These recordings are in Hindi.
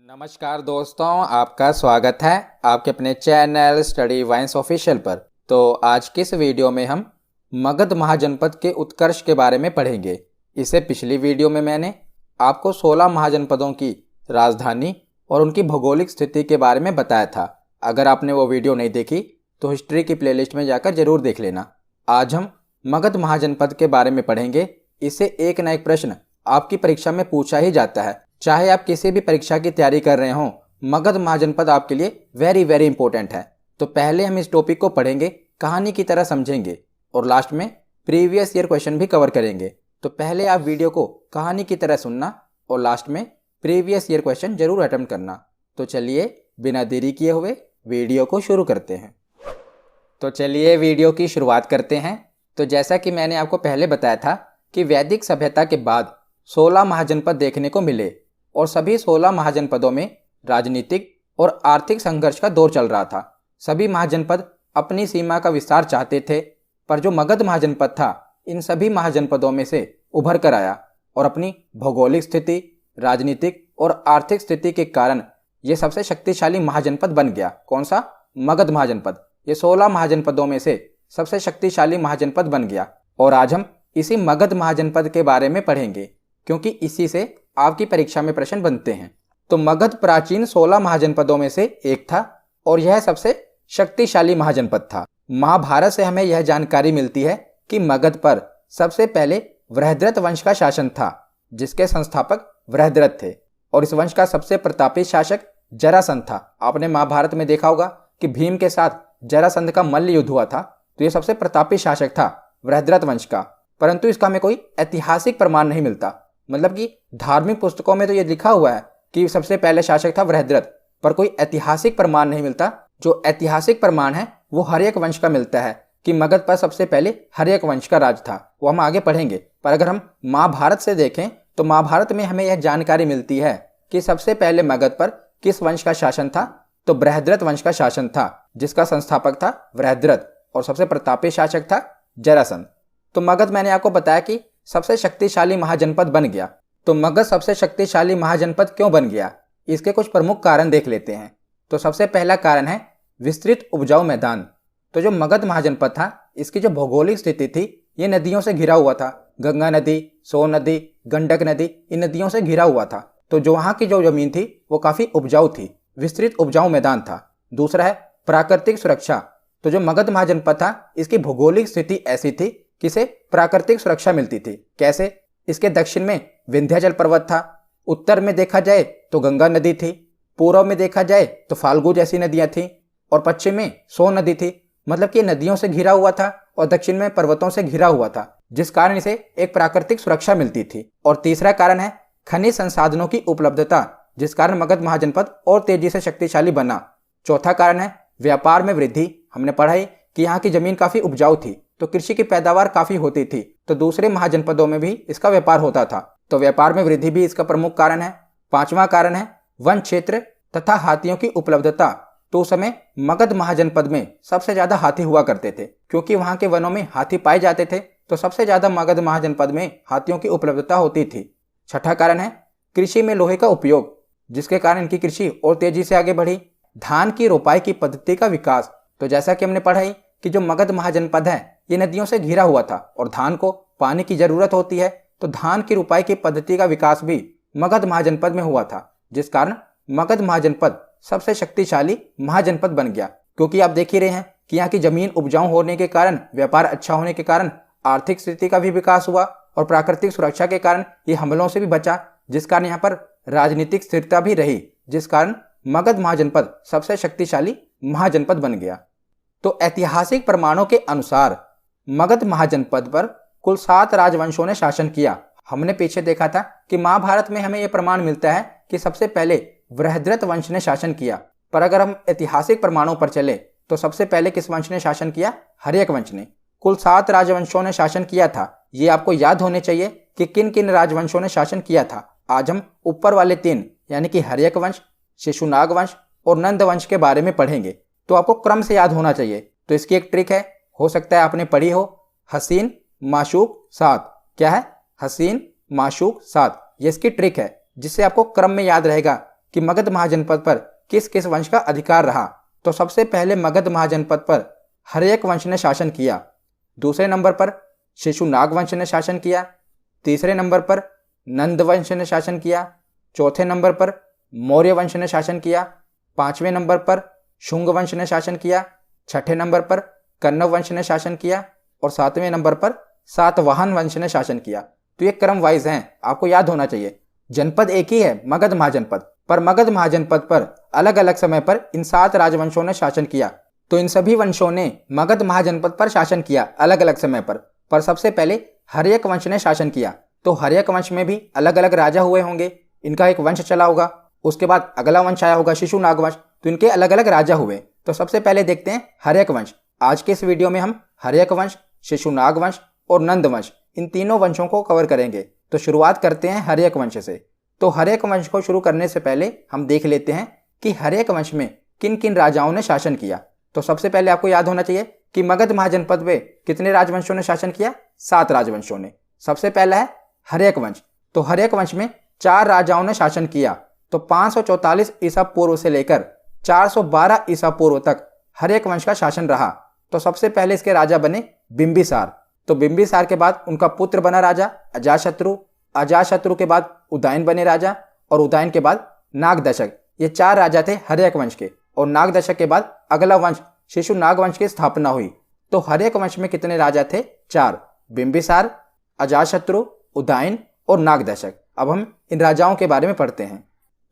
नमस्कार दोस्तों, आपका स्वागत है आपके अपने चैनल स्टडी वाइन्स ऑफिशियल पर। तो आज की इस वीडियो में हम मगध महाजनपद के उत्कर्ष के बारे में पढ़ेंगे। इससे पिछली वीडियो में मैंने आपको 16 महाजनपदों की राजधानी और उनकी भौगोलिक स्थिति के बारे में बताया था। अगर आपने वो वीडियो नहीं देखी तो हिस्ट्री की प्लेलिस्ट में जाकर जरूर देख लेना। आज हम मगध महाजनपद के बारे में पढ़ेंगे। इससे एक न एक प्रश्न आपकी परीक्षा में पूछा ही जाता है। चाहे आप किसी भी परीक्षा की तैयारी कर रहे हों, मगध महाजनपद आपके लिए वेरी इंपॉर्टेंट है। तो पहले हम इस टॉपिक को पढ़ेंगे, कहानी की तरह समझेंगे और लास्ट में प्रीवियस ईयर क्वेश्चन भी कवर करेंगे। तो पहले आप वीडियो को कहानी की तरह सुनना और लास्ट में प्रीवियस ईयर क्वेश्चन जरूर अटेम्प्ट करना। तो चलिए बिना देरी किए हुए वीडियो को शुरू करते हैं। तो चलिए वीडियो की शुरुआत करते हैं। तो जैसा कि मैंने आपको पहले बताया था कि वैदिक सभ्यता के बाद 16 महाजनपद देखने को मिले और सभी 16 महाजनपदों में राजनीतिक और आर्थिक संघर्ष का दौर चल रहा था। सभी महाजनपद अपनी सीमा का विस्तार चाहते थे, पर जो मगध महाजनपद था इन सभी महाजनपदों में से उभर कर आया और अपनी भौगोलिक स्थिति, राजनीतिक और आर्थिक स्थिति के कारण ये सबसे शक्तिशाली महाजनपद बन गया। कौन सा? मगध महाजनपद। ये 16 महाजनपदों में से सबसे शक्तिशाली महाजनपद बन गया और आज हम इसी मगध महाजनपद के बारे में पढ़ेंगे, क्योंकि इसी से आपकी परीक्षा में प्रश्न बनते हैं। तो मगध प्राचीन 16 महाजनपदों में से एक था और यह सबसे शक्तिशाली महाजनपद था। महाभारत से हमें यह जानकारी मिलती है कि मगध पर सबसे पहले वृहद्रथ वंश का शासन था, जिसके संस्थापक वृहद्रथ थे और इस वंश का सबसे प्रतापी शासक जरासंध था। आपने महाभारत में देखा होगा कि भीम के साथ जरासंध का मल्ल युद्ध हुआ था, तो यह सबसे प्रतापी शासक था वृहद्रथ वंश का। परंतु इसका हमें कोई ऐतिहासिक प्रमाण नहीं मिलता। मतलब कि धार्मिक पुस्तकों में तो ये लिखा हुआ है कि सबसे पहले शासक था वृहद्रथ, पर कोई ऐतिहासिक प्रमाण नहीं मिलता। जो ऐतिहासिक प्रमाण है वो हर्यक वंश का मिलता है कि मगध पर सबसे पहले हर्यक वंश का राज था। वो हम आगे पढ़ेंगे। पर अगर हम महाभारत से देखें तो महाभारत में हमें यह जानकारी मिलती है कि सबसे पहले मगध पर किस वंश का शासन था, तो बृहद्रथ वंश का शासन था, जिसका संस्थापक था वृहद्रथ और सबसे प्रतापी शासक था जरासंध। तो मगध मैंने आपको बताया कि सबसे शक्तिशाली महाजनपद बन गया। तो मगध सबसे शक्तिशाली महाजनपद क्यों बन गया, इसके कुछ प्रमुख कारण देख लेते हैं। तो सबसे पहला कारण है विस्तृत उपजाऊ मैदान। तो जो मगध महाजनपद था इसकी जो भौगोलिक स्थिति थी ये नदियों से घिरा हुआ था। गंगा नदी, सोन नदी, गंडक नदी, इन नदियों से घिरा हुआ था। तो जो वहाँ की जो जमीन थी वो काफी उपजाऊ थी, विस्तृत उपजाऊ मैदान था। दूसरा है प्राकृतिक सुरक्षा। तो जो मगध महाजनपद था इसकी भौगोलिक स्थिति ऐसी थी कि इसे प्राकृतिक सुरक्षा मिलती थी। कैसे? इसके दक्षिण में विंध्याचल पर्वत था, उत्तर में देखा जाए तो गंगा नदी थी, पूर्व में देखा जाए तो फाल्गु जैसी नदियां थीं और पश्चिम में सोन नदी थी। मतलब कि नदियों से घिरा हुआ था और दक्षिण में पर्वतों से घिरा हुआ था, जिस कारण इसे एक प्राकृतिक सुरक्षा मिलती थी। और तीसरा कारण है खनिज संसाधनों की उपलब्धता, जिस कारण मगध महाजनपद और तेजी से शक्तिशाली बना। चौथा कारण है व्यापार में वृद्धि। हमने पढ़ा है कि यहाँ की जमीन काफी उपजाऊ थी तो कृषि की पैदावार काफी होती थी, तो दूसरे महाजनपदों में भी इसका व्यापार होता था, तो व्यापार में वृद्धि भी इसका प्रमुख कारण है। पांचवा कारण है वन क्षेत्र तथा हाथियों की उपलब्धता। तो उस समय मगध महाजनपद में सबसे ज्यादा हाथी हुआ करते थे, क्योंकि वहां के वनों में हाथी पाए जाते थे, तो सबसे ज्यादा मगध महाजनपद में हाथियों की उपलब्धता होती थी। छठा कारण है कृषि में लोहे का उपयोग, जिसके कारण इनकी कृषि और तेजी से आगे बढ़ी। धान की रोपाई की पद्धति का विकास। तो जैसा कि हमने पढ़ा कि जो मगध महाजनपद है ये नदियों से घिरा हुआ था और धान को पानी की जरूरत होती है, तो धान की रुपाई की पद्धति का विकास भी मगध महाजनपद में हुआ था, जिस कारण मगध महाजनपद सबसे शक्तिशाली महाजनपद बन गया। क्योंकि आप देख ही रहे हैं कि यहाँ की जमीन उपजाऊ होने के कारण, व्यापार अच्छा होने के कारण आर्थिक स्थिति का भी विकास हुआ और प्राकृतिक सुरक्षा के कारण ये हमलों से भी बचा, जिस कारण यहाँ पर राजनीतिक स्थिरता भी रही, जिस कारण मगध महाजनपद सबसे शक्तिशाली महाजनपद बन गया। तो ऐतिहासिक प्रमाणों के अनुसार मगध महाजनपद पर कुल 7 राजवंशों ने शासन किया। हमने पीछे देखा था कि महाभारत में हमें यह प्रमाण मिलता है कि सबसे पहले वृहद्रथ वंश ने शासन किया, पर अगर हम ऐतिहासिक प्रमाणों पर चले तो सबसे पहले किस वंश ने शासन किया? हर्यक वंश ने। कुल 7 राजवंशों ने शासन किया था। ये आपको याद होने चाहिए कि किन किन राजवंशों ने शासन किया था। आज हम ऊपर वाले 3 यानी कि हर्यक वंश, शिशुनाग वंश और नंद वंश के बारे में पढ़ेंगे, तो आपको क्रम से याद होना चाहिए। तो इसकी एक ट्रिक है, हो सकता है आपने पढ़ी हो, हसीन माशूक सात। क्या है? हसीन माशूक सात। ये इसकी ट्रिक है जिससे आपको क्रम में याद रहेगा कि मगध महाजनपद पर किस किस वंश का अधिकार रहा। तो सबसे पहले मगध महाजनपद पर हर्यक वंश ने शासन किया। दूसरे नंबर पर शिशुनाग वंश ने शासन किया। तीसरे नंबर पर नंद वंश ने शासन किया। चौथे नंबर पर मौर्य वंश ने शासन किया। पांचवें नंबर पर शुंग वंश ने शासन किया। छठे नंबर पर कण्व वंश ने शासन किया और सातवें नंबर पर सातवाहन वंश ने शासन किया। तो ये क्रम वाइज हैं, आपको याद होना चाहिए। जनपद एक ही है, मगध महाजनपद, पर मगध महाजनपद पर अलग अलग समय पर इन 7 राजवंशों ने शासन किया। तो इन सभी वंशों ने मगध महाजनपद पर शासन किया अलग अलग समय पर सबसे पहले हर्यक वंश ने शासन किया। तो हर्यक वंश में भी अलग अलग राजा हुए होंगे, इनका एक वंश चला होगा, उसके बाद अगला वंश आया होगा शिशुनाग वंश, तो इनके अलग अलग राजा हुए। तो सबसे पहले देखते हैं हर्यक वंश। आज के इस वीडियो में हम हर्यक वंश, शिशुनाग वंश और नंद वंश, इन तीनों वंशों को कवर करेंगे। तो शुरुआत करते हैं हर्यक वंश से। तो हर्यक वंश को शुरू करने से पहले हम देख लेते हैं कि हर्यक वंश में किन किन राजाओं ने शासन किया। तो सबसे पहले आपको याद होना चाहिए कि मगध महाजनपद में कितने राजवंशों ने शासन किया? 7 राजवंशों ने। सबसे पहला है हर्यक वंश। तो हर्यक वंश में 4 राजाओं ने शासन किया। तो 544 ईसा पूर्व से लेकर 412 ईसा पूर्व तक हर्यक वंश का शासन रहा। तो सबसे पहले इसके राजा बने बिंबिसार। तो बिंबिसार के बाद उनका पुत्र बना राजा अजातशत्रु। अजातशत्रु के बाद उदयन बने राजा और उदयन के बाद नागदशक। ये 4 राजा थे हर्यक वंश के। और नागदशक के बाद अगला वंश शिशुनाग वंश की स्थापना हुई। तो हर्यक वंश में कितने राजा थे? 4, बिंबिसार, अजातशत्रु, उदयन और नागदशक। अब हम इन राजाओं के बारे में पढ़ते हैं।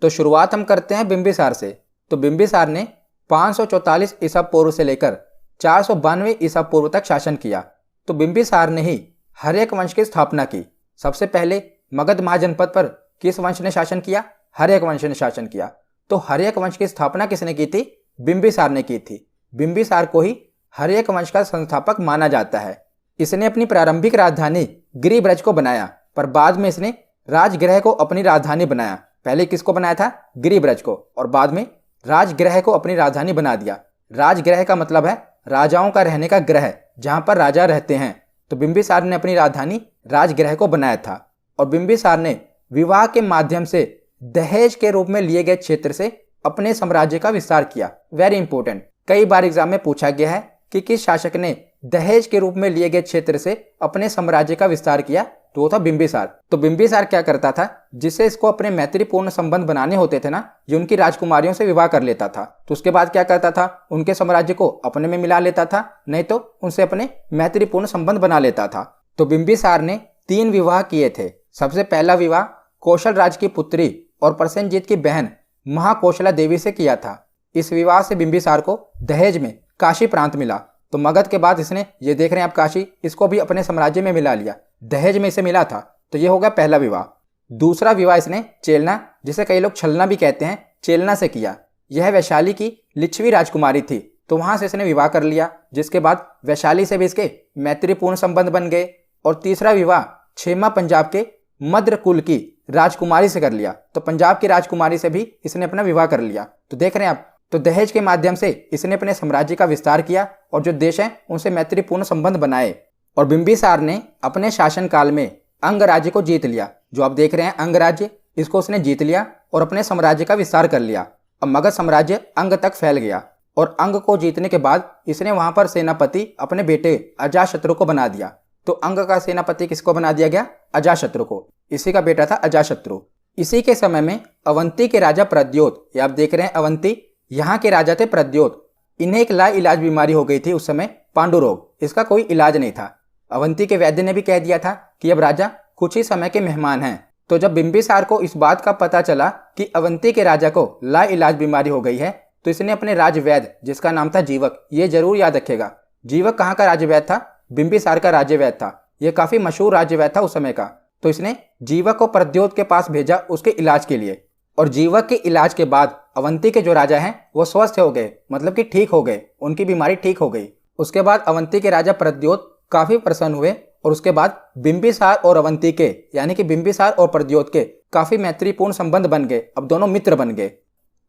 तो शुरुआत हम करते हैं बिंबिसार से। तो बिंबिसार ने 544 ईसा पूर्व से लेकर 492 ईसा पूर्व तक शासन किया। तो बिंबिसार ने ही हर्यक वंश की स्थापना की। सबसे पहले मगध महाजनपद पर किस वंश ने शासन किया? हर्यक वंश ने शासन किया। तो हर्यक वंश की स्थापना किसने की थी? बिंबिसार ने की थी। बिंबिसार को ही हर्यक वंश का संस्थापक माना जाता है। इसने अपनी प्रारंभिक राजधानी गिरिब्रज को बनाया, पर बाद में इसने राजगृह को अपनी राजधानी बनाया। पहले किसको बनाया था? गिरिब्रज को, और बाद में राजगृह को अपनी राजधानी बना दिया। राजगृह का मतलब है राजाओं का रहने का ग्रह, जहां पर राजा रहते हैं। तो बिंबिसार ने अपनी राजधानी राजगृह को बनाया था। और बिंबिसार ने विवाह के माध्यम से दहेज के रूप में लिए गए क्षेत्र से अपने साम्राज्य का विस्तार किया। वेरी इंपॉर्टेंट, कई बार एग्जाम में पूछा गया है कि किस शासक ने दहेज के रूप में लिए गए क्षेत्र से अपने साम्राज्य का विस्तार किया? तो वो था बिंबिसार। तो बिंबिसार क्या करता था? जिससे इसको अपने मैत्रीपूर्ण संबंध बनाने होते थे ना, ये उनकी राजकुमारियों से विवाह कर लेता था। तो उसके बाद क्या करता था? उनके साम्राज्य को अपने में मिला लेता था, नहीं तो उनसे अपने मैत्रीपूर्ण संबंध बना लेता था। तो बिंबिसार ने 3 विवाह किए थे। सबसे पहला विवाह कौशल राज की पुत्री और प्रसेनजीत की बहन महाकौशला देवी से किया था। इस विवाह से बिंबिसार को दहेज में काशी प्रांत मिला। तो मगध के बाद इसने, ये देख रहे हैं आप काशी, इसको भी अपने साम्राज्य में मिला लिया। दहेज में इसे मिला था। तो ये हो गया पहला विवाह। दूसरा विवाह इसने चेलना, जिसे कई लोग छलना भी कहते हैं, चेलना से किया। यह वैशाली की लिच्छवी राजकुमारी थी। तो वहां से इसने विवाह कर लिया, जिसके बाद वैशाली से भी इसके मैत्रीपूर्ण संबंध बन गए। और तीसरा विवाह छेमा पंजाब के मद्र कुल की राजकुमारी से कर लिया। तो पंजाब की राजकुमारी से भी इसने अपना विवाह कर लिया। तो देख रहे हैं आप, तो दहेज के माध्यम से इसने अपने साम्राज्य का विस्तार किया और जो देश हैं उनसे मैत्रीपूर्ण संबंध बनाए। और बिंबिसार ने अपने शासनकाल में अंग राज्य को जीत लिया। जो आप देख रहे हैं अंग राज्य, इसको उसने जीत लिया और अपने साम्राज्य का विस्तार कर लिया। अब मगध साम्राज्य अंग तक फैल गया और अंग को जीतने के बाद इसने वहां पर सेनापति अपने बेटे अजातशत्रु को बना दिया। तो अंग का सेनापति किसको बना दिया गया? अजातशत्रु को। इसी का बेटा था अजातशत्रु। इसी के समय में अवंती के राजा प्रद्योत, ये आप देख रहे हैं अवंती, यहाँ के राजा थे प्रद्योत। इन्हें एक लाइलाज बीमारी हो गई थी उस समय, पांडु रोग। इसका कोई इलाज नहीं था। अवंती के वैद्य ने भी कह दिया था कि अब राजा कुछ ही समय के मेहमान हैं। तो जब बिंबिसार को इस बात का पता चला कि अवंती के राजा को लाइलाज बीमारी हो गई है, तो इसने अपने राजवैद्य, जिसका नाम था जीवक, ये जरूर याद रखेगा। जीवक कहाँ का राजवैद्य था? बिंबिसार का राज्यवैद्य था। यह काफी मशहूर राज्यवैद्य था उस समय का। तो इसने जीवक को प्रद्योत के पास भेजा उसके इलाज के लिए। और जीवक के इलाज के बाद अवंती के जो राजा हैं वो स्वस्थ हो गए, मतलब कि ठीक हो गए, उनकी बीमारी ठीक हो गई। उसके बाद अवंती के राजा प्रद्योत काफी प्रसन्न हुए और उसके बाद बिंबिसार और अवंती के, यानी कि बिंबिसार और प्रद्योत के काफी मैत्रीपूर्ण संबंध बन गए। अब दोनों मित्र बन गए।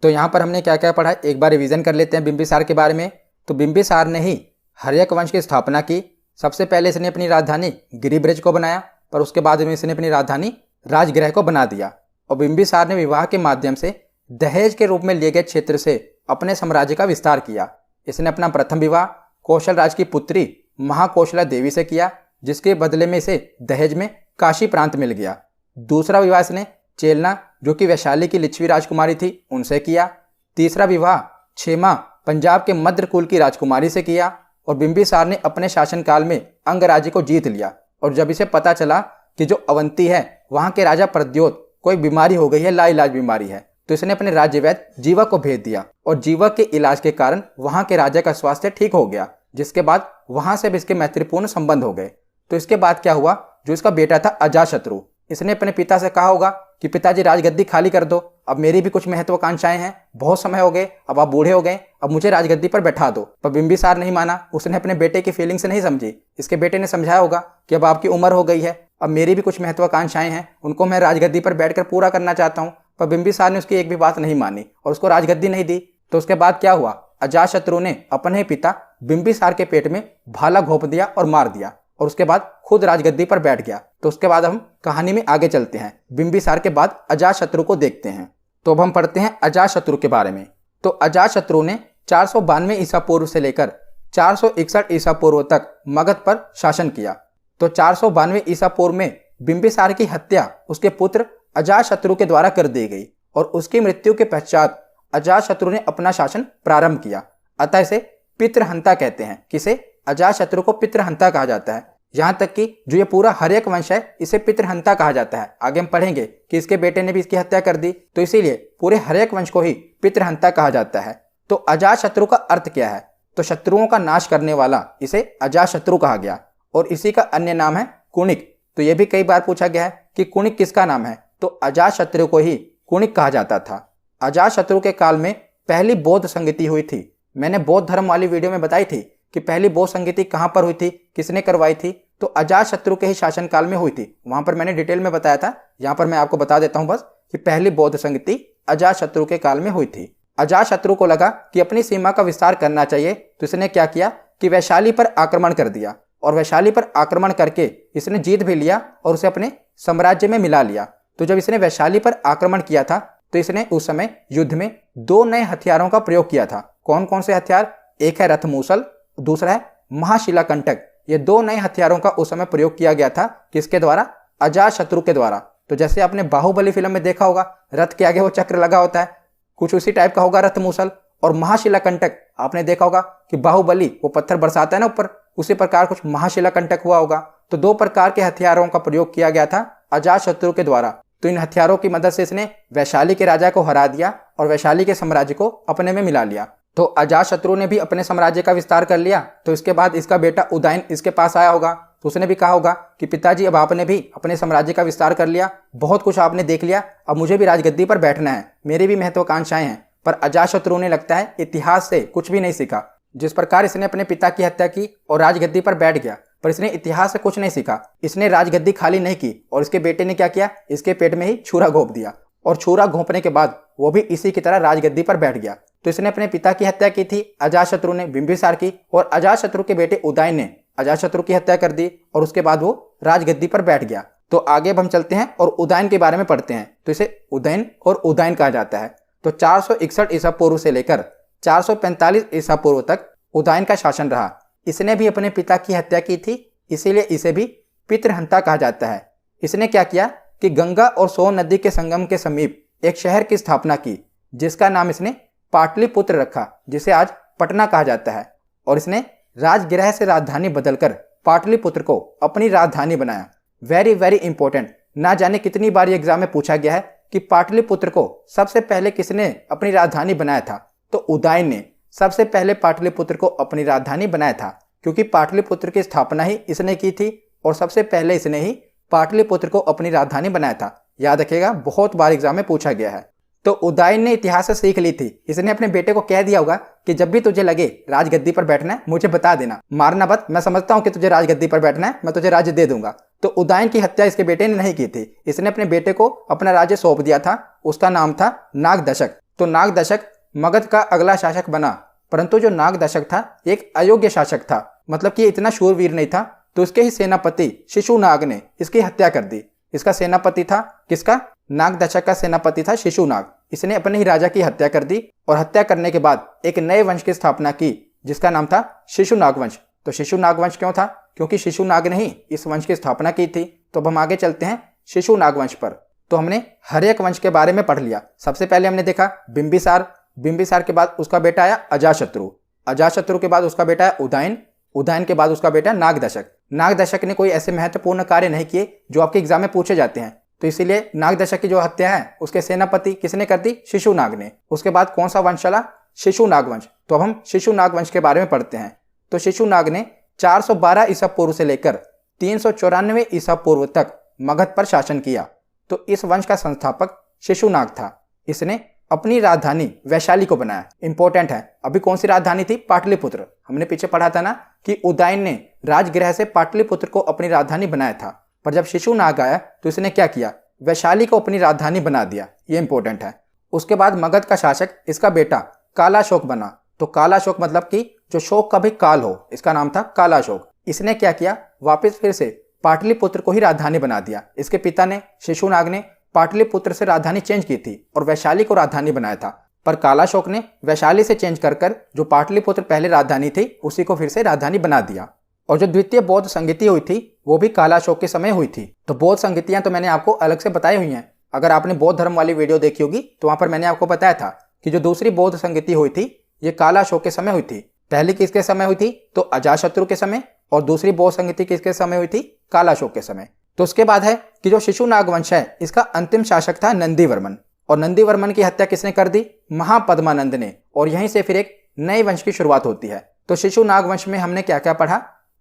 तो यहाँ पर हमने क्या क्या पढ़ा, एक बार रिवीजन कर लेते हैं बिंबिसार के बारे में। तो बिंबिसार ने ही हर्यक वंश की स्थापना की। सबसे पहले इसने अपनी राजधानी गिरिब्रज को बनाया, पर उसके बाद में इसने अपनी राजधानी राजगृह को बना दिया। और बिंबिसार ने विवाह के माध्यम से दहेज के रूप में लिए गए क्षेत्र से अपने साम्राज्य का विस्तार किया। इसने अपना प्रथम विवाह कौशल राज की पुत्री महाकौशला देवी से किया, जिसके बदले में इसे दहेज में काशी प्रांत मिल गया। दूसरा विवाह इसने चेलना, जो कि वैशाली की लिच्छवी राजकुमारी थी, उनसे किया। तीसरा विवाह क्षेमा, पंजाब के मद्र कुल की राजकुमारी से किया। और बिंबिसार ने अपने शासनकाल में अंगराज्य को जीत लिया। और जब इसे पता चला कि जो अवंती है वहां के राजा प्रद्योत कोई बीमारी हो गई है, लाइलाज बीमारी है, तो इसने अपने राज्य वैद्य जीवक को भेज दिया। और जीवक के इलाज के कारण वहां के राजा का स्वास्थ्य ठीक हो गया, जिसके बाद वहां से भी इसके मैत्रीपूर्ण संबंध हो गए। तो इसके बाद क्या हुआ, जो इसका बेटा था अजातशत्रु, इसने अपने पिता से कहा होगा कि पिताजी राजगद्दी खाली कर दो, अब मेरी भी कुछ महत्वाकांक्षाएं हैं, बहुत समय हो गए, अब आप बूढ़े हो गए, अब मुझे राजगद्दी पर बैठा दो। पर बिंबिसार नहीं माना, उसने अपने बेटे की फीलिंग्स नहीं समझी। इसके बेटे ने समझाया होगा कि अब आपकी उम्र हो गई है, अब मेरी भी कुछ महत्वाकांक्षाएं हैं, उनको मैं राजगद्दी पर बैठकर पूरा करना चाहता हूँ। पर बिंबिसार ने उसकी एक भी बात नहीं मानी और उसको राजगद्दी नहीं दी। तो उसके बाद क्या हुआ, अजातशत्रु ने अपने पिता बिंबिसार के पेट में भाला घोंप दिया और मार दिया, और उसके बाद खुद राजगद्दी पर बैठ गया। तो उसके बाद हम कहानी में आगे चलते हैं, बिंबिसार के बाद अजातशत्रु को देखते हैं। तो अब हम पढ़ते हैं अजातशत्रु के बारे में। तो अजातशत्रु ने 492 ईसा पूर्व से लेकर 461 ईसा पूर्व तक मगध पर शासन किया। तो 492 ईसा पूर्व में बिंबिसार की हत्या उसके पुत्र अजातशत्रु के द्वारा कर दी गई, और उसकी मृत्यु के पश्चात अजातशत्रु ने अपना शासन प्रारंभ किया। अतः इसे पितृहंता कहते हैं। किसे? अजातशत्रु को पितृहंता कहा जाता है। यहाँ तक कि जो ये पूरा हर्यक वंश है, इसे पितृहंता कहा जाता है। आगे हम पढ़ेंगे कि इसके बेटे ने भी इसकी हत्या कर दी, तो इसीलिए पूरे हर्यक वंश को ही पितृहंता कहा जाता है। तो अजातशत्रु का अर्थ क्या है? तो शत्रुओं का नाश करने वाला, इसे अजातशत्रु कहा गया। और इसी का अन्य नाम है कुणिक। तो यह भी कई बार पूछा गया है कि कुणिक किसका नाम है, तो अजातशत्रु को ही कुणिक कहा जाता था। अजातशत्रु के काल में पहली बौद्ध संगति हुई थी। मैंने बौद्ध धर्म वाली वीडियो में बताई थी कि पहली बौद्ध संगति कहाँ पर हुई थी, किसने करवाई थी, तो अजातशत्रु के ही शासनकाल में हुई थी। वहां पर मैंने डिटेल में बताया था, यहाँ पर मैं आपको बता देता हूँ बस कि पहली बौद्ध संगति अजातशत्रु के काल में हुई थी। अजातशत्रु को लगा कि अपनी सीमा का विस्तार करना चाहिए, तो इसने क्या किया कि वैशाली पर आक्रमण कर दिया, और वैशाली पर आक्रमण करके इसने जीत भी लिया और उसे अपने साम्राज्य में मिला लिया। तो जब इसने वैशाली पर आक्रमण किया था, तो इसने उस समय युद्ध में 2 नए हथियारों का प्रयोग किया था। कौन कौन से हथियार? एक है रथमूसल, दूसरा है महाशिलाकंटक। ये 2 नए हथियारों का उस समय प्रयोग किया गया था। किसके द्वारा? अजातशत्रु के द्वारा। तो जैसे आपने बाहुबली फिल्म में देखा होगा, रथ के आगे वो चक्र लगा होता है, कुछ उसी टाइप का होगा रथमूसल। और महाशिलाकंटक आपने देखा होगा कि बाहुबली वो पत्थर बरसाता है ना ऊपर, उसी प्रकार कुछ महाशिलाकंटक हुआ होगा। तो 2 प्रकार के हथियारों का प्रयोग किया गया था अजातशत्रु के द्वारा। तो इन हथियारों की मदद से इसने वैशाली के राजा को हरा दिया और वैशाली के साम्राज्य को अपने में मिला लिया। तो अजातशत्रु ने भी अपने साम्राज्य का विस्तार कर लिया। तो इसके बाद इसका बेटा उदयन इसके पास आया होगा, तो उसने भी कहा होगा कि पिताजी अब आपने भी अपने साम्राज्य का विस्तार कर लिया, बहुत कुछ आपने देख लिया, अब मुझे भी राजगद्दी पर बैठना है, मेरी भी महत्वाकांक्षाएं हैं। पर अजातशत्रु ने लगता है इतिहास से कुछ भी नहीं सीखा। जिस प्रकार इसने अपने पिता की हत्या की और राजगद्दी पर बैठ गया, पर इसने इतिहास से कुछ नहीं सीखा। इसने राजगद्दी खाली नहीं की और इसके बेटे ने क्या किया, इसके पेट में ही छुरा घोंप दिया, और छुरा घोंपने के बाद वो भी इसी की तरह राजगद्दी पर बैठ गया। तो इसने अपने पिता की हत्या की थी, अजातशत्रु ने बिंबिसार की, और अजातशत्रु के बेटे उदयन ने अजातशत्रु की हत्या कर दी, और उसके बाद वो राजगद्दी पर बैठ गया। तो आगे अब हम चलते हैं और उदयन के बारे में पढ़ते हैं। तो इसे उदयन और उदयन कहा जाता है। तो 461 ईसा पूर्व से लेकर 445 ईसा पूर्व तक उदयन का शासन रहा। इसने भी अपने पिता की हत्या की थी, इसीलिए इसे भी पितृहंता कहा जाता है। इसने क्या किया कि गंगा और सोन नदी के संगम के समीप एक शहर की स्थापना की, जिसका नाम इसने पाटलिपुत्र रखा, जिसे आज पटना कहा जाता है। और इसने राजगृह से राजधानी बदलकर पाटलिपुत्र को अपनी राजधानी बनाया। वेरी वेरी इंपॉर्टेंट, ना जाने कितनी बार एग्जाम में पूछा गया है कि पाटलिपुत्र को सबसे पहले किसने अपनी राजधानी बनाया था, तो उदयन ने सबसे पहले पाटलिपुत्र को अपनी राजधानी बनाया था, क्योंकि पाटलिपुत्र की स्थापना ही इसने की थी और सबसे पहले इसने ही पाटलिपुत्र को अपनी राजधानी बनाया था। याद रखिएगा, बहुत बार एग्जाम में पूछा गया है। तो उदयन ने इतिहास से सीख ली थी। इसने अपने बेटे को कह दिया होगा कि जब भी तुझे लगे राजगद्दी पर बैठना है मुझे बता देना, मारना मत, मैं समझता हूं कि तुझे राजगद्दी पर बैठना है, मैं तुझे राज्य दे दूंगा। तो उदयन की हत्या इसके बेटे ने नहीं की थी। इसने अपने बेटे को अपना राज्य सौंप दिया था, उसका नाम था नागदशक। तो नागदशक मगध का अगला शासक बना, परंतु जो नागदशक था एक अयोग्य शासक था, मतलब कि इतना शूरवीर नहीं था। तो उसके ही सेनापति शिशुनाग ने इसकी हत्या कर दी। इसका सेनापति था किसका? नागदशक का सेनापति था शिशुनाग। इसने अपने ही राजा की हत्या कर दी और हत्या करने के बाद एक नए वंश की स्थापना की जिसका नाम था शिशुनाग वंश। तो शिशुनाग वंश क्यों था? क्योंकि शिशुनाग ने ही इस वंश की स्थापना की थी। तो अब हम आगे चलते हैं शिशुनाग वंश पर। तो हमने हर एक वंश के बारे में पढ़ लिया। सबसे पहले हमने देखा बिंबिसार, बिंबिसार के बाद उसका बेटा आया अजातशत्रु, अजातशत्रु के बाद उसका बेटा है उदयन, उदयन के बाद उसका बेटा नागदशक। नागदशक ने कोई ऐसे महत्वपूर्ण कार्य नहीं किए जो आपके एग्जाम में पूछे जाते हैं, तो इसीलिए नागदशक की जो हत्या है उसके सेनापति किसने कर दी? शिशुनाग ने। उसके बाद कौन सा वंश चला? शिशुनाग वंश। तो अब हम शिशुनाग वंश के बारे में पढ़ते हैं। तो शिशुनाग ने 412 ईसा पूर्व से लेकर 394 ईसा पूर्व तक मगध पर शासन किया। तो इस वंश का संस्थापक शिशुनाग था। इसने अपनी राजधानी वैशाली को बनाया। इंपॉर्टेंट है, अभी कौन सी राजधानी थी? पाटलिपुत्र। हमने पीछे पढ़ा था ना कि उदयन ने राजगृह से पाटलिपुत्र को अपनी राजधानी बनाया था, पर जब शिशुनाग आया तो इसने क्या किया? वैशाली को अपनी राजधानी बना दिया। ये इंपॉर्टेंट है। उसके बाद मगध का शासक इसका बेटा कालाशोक बना। तो कालाशोक मतलब कि जो शोक का भी काल हो, इसका नाम था कालाशोक। इसने क्या किया? वापस फिर से पाटलिपुत्र को ही राजधानी बना दिया। इसके पिता ने शिशुनाग ने पाटलिपुत्र से राजधानी चेंज की थी और वैशाली को राजधानी बनाया था, पर कालाशोक ने वैशाली से चेंज कर जो पाटलिपुत्र पहले राजधानी थी उसी को फिर से राजधानी बना दिया। और जो द्वितीय बौद्ध संगति हुई थी वो भी कालाशोक के समय हुई थी। तो बौद्ध संगतियां तो मैंने आपको अलग से बताई हुई हैं। अगर आपने बौद्ध धर्म वाली वीडियो देखी होगी तो वहां पर मैंने आपको बताया था कि जो दूसरी बौद्ध संगति हुई थी ये कालाशोक के समय हुई थी। पहली किसके समय हुई थी? तो अजातशत्रु के समय। और दूसरी बौद्ध संगति किसके समय हुई थी? कालाशोक के समय। तो उसके बाद है कि जो शिशुनाग वंश है इसका अंतिम शासक था नंदीवर्मन। और नंदीवर्मन की हत्या किसने कर दी? महापद्मानंद ने। और यहीं से फिर एक नए वंश की शुरुआत होती है। तो शिशुनाग वंश में हमने क्या क्या पढ़ा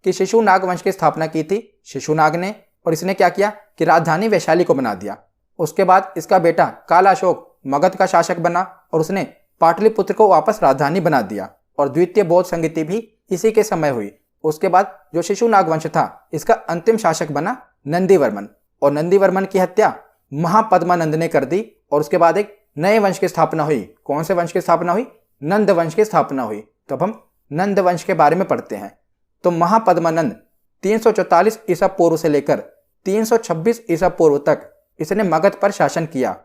कि शिशुनाग वंश की स्थापना की थी शिशुनाग ने, और इसने क्या किया कि राजधानी वैशाली को बना दिया। उसके बाद इसका बेटा कालाशोक मगध का शासक बना और उसने पाटलिपुत्र को वापस राजधानी बना दिया। और द्वितीय बौद्ध संगति भी इसी के समय हुई। उसके बाद जो शिशुनाग वंश था इसका अंतिम शासक बना नंदीवर्मन, और नंदीवर्मन की हत्या महापद्मानंद ने कर दी। और उसके बाद एक नए वंश की स्थापना हुई। कौन से वंश की स्थापना हुई? नंद वंश की स्थापना हुई। तो अब हम नंद वंश के बारे में पढ़ते हैं। तो महापद्मानंद 344 ईसा पूर्व से लेकर 326 ईसा पूर्व तक इसने मगध पर शासन किया।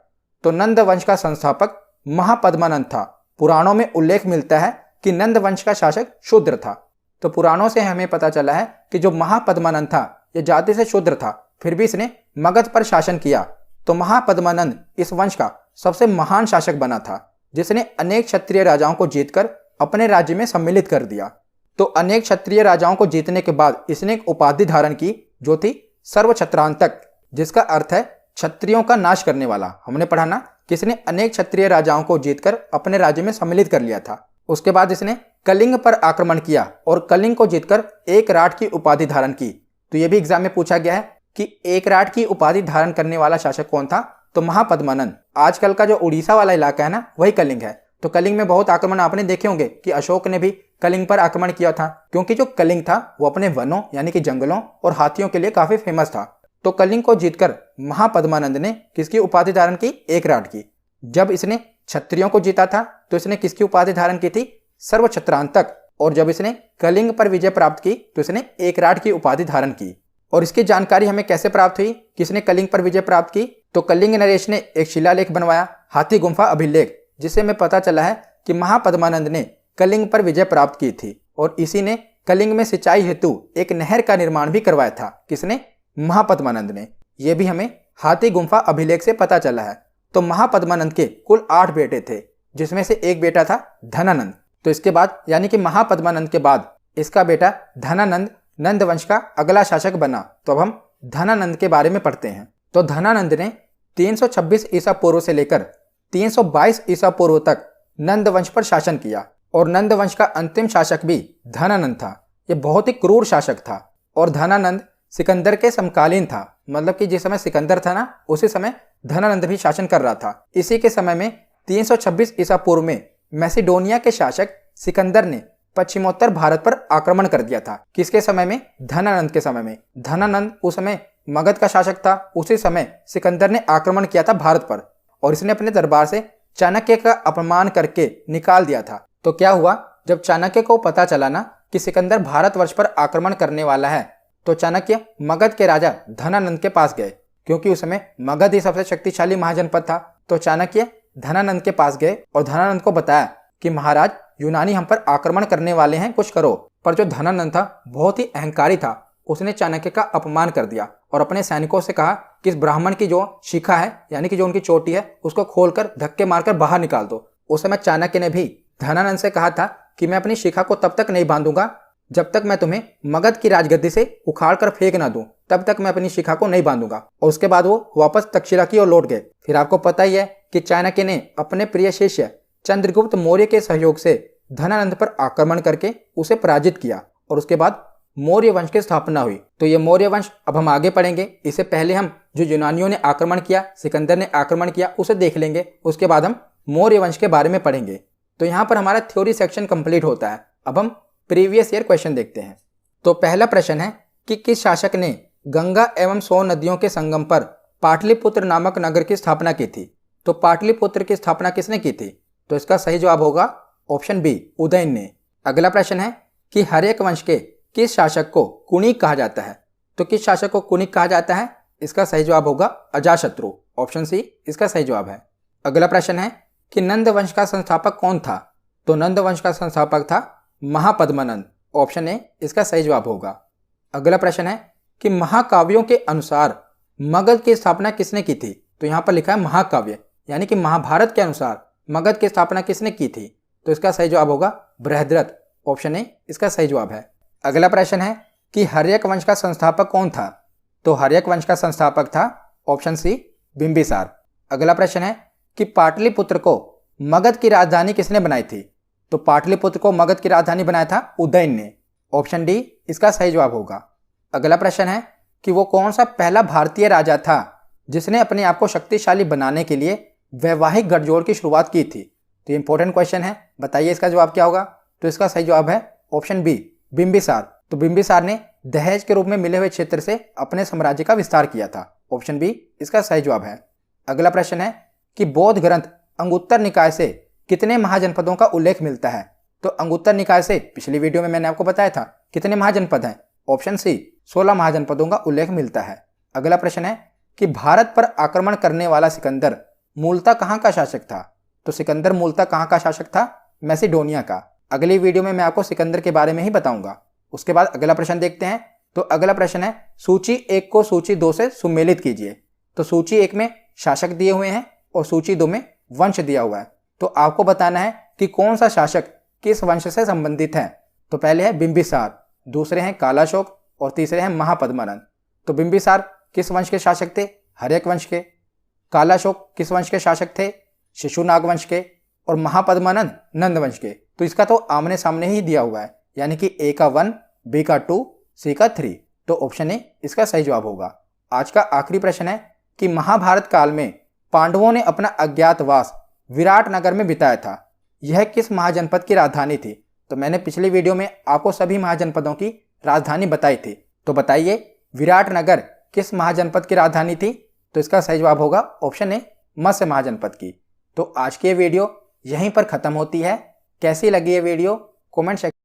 तो नंद वंश का संस्थापक महापद्मानंद था। पुराणों में उल्लेख मिलता है कि नंद वंश का शासक शूद्र था। तो पुराणों से हमें पता चला है कि जो महापद्मानंद था यह जाति से शूद्र था, फिर भी इसने मगध पर शासन किया। तो महापद्मानंद इस वंश का सबसे महान शासक बना था, जिसने अनेक क्षत्रिय राजाओं को जीतकर अपने राज्य में सम्मिलित कर दिया। तो अनेक क्षत्रिय राजाओं को जीतने के बाद इसने एक उपाधि धारण की जो थी सर्वक्षत्रांतक, जिसका अर्थ है क्षत्रियों का नाश करने वाला। हमने पढ़ा ना कि इसने अनेक क्षत्रिय राजाओं को जीतकर अपने राज्य में सम्मिलित कर लिया था। उसके बाद इसने कलिंग पर आक्रमण किया और कलिंग को जीतकर एक राट की उपाधि धारण की। तो यह भी एग्जाम में पूछा गया है कि एक राट की उपाधि धारण करने वाला शासक कौन था? तो महापद्मानंद। आजकल का जो उड़ीसा वाला इलाका है ना वही कलिंग है। तो कलिंग में बहुत आक्रमण आपने देखे होंगे कि अशोक ने भी कलिंग पर आक्रमण किया था, क्योंकि जो कलिंग था वो अपने वनों यानी कि जंगलों और हाथियों के लिए काफी फेमस था। तो कलिंग को जीतकर महापद्मानंद ने किसकी उपाधि धारण की? एक राट की। जब इसने क्षत्रियों को जीता था तो इसने किसकी उपाधि धारण की थी? सर्वक्षत्रांतक। और जब इसने कलिंग पर विजय प्राप्त की तो इसने एक राट की उपाधि धारण की। और इसकी जानकारी हमें कैसे प्राप्त हुई? किसने कलिंग पर विजय प्राप्त की? तो कलिंग नरेश ने एक शिलालेख बनवाया, हाथी गुम्फा अभिलेख, जिससे हमें पता चला है कि महापद्मानंद ने कलिंग पर विजय प्राप्त की थी। और इसी ने कलिंग में सिंचाई हेतु एक नहर का निर्माण भी करवाया था। किसने? महापद्मानंद ने। यह भी हमें हाथी गुम्फा अभिलेख से पता चला है। तो महापद्मानंद के कुल 8 बेटे थे, जिसमें से एक बेटा था धनानंद। तो इसके बाद यानी कि महापद्मानंद के बाद इसका बेटा धनानंद नंद वंश का अगला शासक बना। तो अब हम धनानंद के बारे में पढ़ते हैं। तो धनानंद ने 326 ईसा पूर्व से लेकर 322 ईसा पूर्व तक नंद वंश पर शासन किया। और नंद वंश का अंतिम शासक भी धनानंद था। यह बहुत ही क्रूर शासक था। और धनानंद सिकंदर के समकालीन था, मतलब कि जिस समय सिकंदर था ना उसी समय धनानंद भी शासन कर रहा था। इसी के समय में 326 ईसा पूर्व में मैसिडोनिया के शासक सिकंदर ने पश्चिमोत्तर भारत पर आक्रमण कर दिया था। किसके समय में? धनानंद के समय में। धनानंद उस समय मगध का शासक था। उसी समय सिकंदर ने आक्रमण किया था भारत पर, और इसने अपने दरबार से चाणक्य का अपमान करके निकाल दिया था। तो क्या हुआ? जब चाणक्य को पता चला ना कि सिकंदर भारतवर्ष पर आक्रमण करने वाला है, तो चाणक्य मगध के राजा धनानंद के पास गए, क्योंकि उस समय मगध ही सबसे शक्तिशाली महाजनपद था। तो चाणक्य धनानंद के पास गए और धनानंद को बताया कि महाराज, यूनानी हम पर आक्रमण करने वाले हैं, कुछ करो। पर जो धनानंद था बहुत ही अहंकारी था, उसने चाणक्य का अपमान कर दिया और अपने सैनिकों से कहा कि इस ब्राह्मण की जो शिखा है, यानी कि जो उनकी चोटी है, उसको खोलकर धक्के मारकर बाहर निकाल दो। उस समय चाणक्य ने भी धनानंद से कहा था कि मैं अपनी शिखा को तब तक नहीं बांधूंगा जब तक मैं तुम्हें मगध की राजगद्दी से उखाड़ कर फेंक ना दूं, तब तक मैं अपनी शिखा को नहीं बांधूंगा। और उसके बाद वो वापस तक्षशिला की ओर लौट गए। फिर आपको पता ही है कि चाणक्य ने अपने प्रिय शिष्य चंद्रगुप्त मौर्य के सहयोग से धनानंद पर आक्रमण करके उसे पराजित किया और उसके बाद मौर्य वंश की स्थापना हुई। तो ये मौर्य वंश अब हम आगे पढ़ेंगे। इससे पहले हम जो यूनानियों ने आक्रमण किया, सिकंदर ने आक्रमण किया, उसे देख लेंगे। उसके बाद हम मौर्य वंश के बारे में पढ़ेंगे। तो यहाँ पर हमारा थ्योरी सेक्शन कंप्लीट होता है। अब हम प्रीवियस ईयर क्वेश्चन देखते हैं। तो पहला प्रश्न है कि किस शासक ने गंगा एवं सोन नदियों के संगम पर पाटलिपुत्र नामक नगर की स्थापना की थी? तो पाटलिपुत्र की स्थापना किसने की थी? तो इसका सही जवाब होगा ऑप्शन बी, उदयन ने। अगला प्रश्न है कि हर्यक वंश के किस शासक को कुणिक कहा जाता है? तो किस शासक को कुणिक कहा जाता है? इसका सही जवाब होगा अजातशत्रु, ऑप्शन सी इसका सही जवाब है। अगला प्रश्न है कि नंद वंश का संस्थापक कौन था? तो नंद वंश का संस्थापक था महापद्मनंद, ऑप्शन ए इसका सही जवाब होगा। अगला प्रश्न है कि महाकाव्यों के अनुसार मगध की स्थापना किसने की थी? तो यहाँ पर लिखा है महाकाव्य, यानी कि महाभारत के अनुसार मगध की स्थापना किसने की थी? तो इसका सही जवाब होगा बृहद्रथ, ऑप्शन ए इसका सही जवाब है। अगला प्रश्न है कि हर्यक वंश का संस्थापक कौन था? तो हर्यक वंश का संस्थापक था ऑप्शन सी बिंबिसार। अगला प्रश्न है कि पाटलिपुत्र को मगध की राजधानी किसने बनाई थी? तो पाटलिपुत्र को मगध की राजधानी बनाया था उदयन ने, ऑप्शन डी इसका सही जवाब होगा। अगला प्रश्न है कि वो कौन सा पहला भारतीय राजा था जिसने अपने आप को शक्तिशाली बनाने के लिए वैवाहिक गठजोड़ की शुरुआत की थी? तो ये इंपॉर्टेंट क्वेश्चन है, बताइए इसका जवाब क्या होगा? तो इसका सही जवाब है ऑप्शन बी, बिंबिसार। तो बिंबिसार ने दहेज के रूप में मिले हुए क्षेत्र से अपने साम्राज्य का विस्तार किया था, ऑप्शन बी इसका सही जवाब है। अगला प्रश्न है कि बौद्ध ग्रंथ अंगुत्तर निकाय से कितने महाजनपदों का उल्लेख मिलता है? तो अंगुत्तर निकाय से पिछली वीडियो में मैंने आपको बताया था कितने महाजनपद हैं, ऑप्शन सी 16 महाजनपदों का उल्लेख मिलता है। अगला प्रश्न है कि भारत पर आक्रमण करने वाला सिकंदर मूलतः कहाँ का शासक था? तो सिकंदर मूलतः कहाँ का शासक था? मैसिडोनिया का। अगली वीडियो में मैं आपको सिकंदर के बारे में ही बताऊंगा। उसके बाद अगला प्रश्न देखते हैं। तो अगला प्रश्न है सूची 1 को सूची 2 से सुमेलित कीजिए। तो सूची 1 में शासक दिए हुए हैं और सूची 2 में वंश दिया हुआ है। तो आपको बताना है कि कौन सा शासक किस वंश से संबंधित है। तो पहले है बिंबिसार, दूसरे हैं कालाशोक और तीसरे हैं महापद्मनंद। तो बिंबिसार किस वंश के शासक थे? हर्यक वंश के। कालाशोक किस वंश के शासक थे? शिशुनाग वंश के। और महापद्मनंद नंद वंश के। तो इसका तो आमने सामने ही दिया हुआ है, यानी कि ए का 1, बी का 2, सी का 3। तो ऑप्शन ए इसका सही जवाब होगा। आज का आखिरी प्रश्न है कि महाभारत काल में पांडवों ने अपना अज्ञातवास विराट नगर में बिताया था, यह किस महाजनपद की राजधानी थी? तो मैंने पिछली वीडियो में आपको सभी महाजनपदों की राजधानी बताई थी। तो बताइए विराट नगर किस महाजनपद की राजधानी थी? तो इसका सही जवाब होगा ऑप्शन ए, मत्स्य महाजनपद की। तो आज की ये वीडियो यहीं पर खत्म होती है। कैसी लगी ये वीडियो कमेंट सेक्शन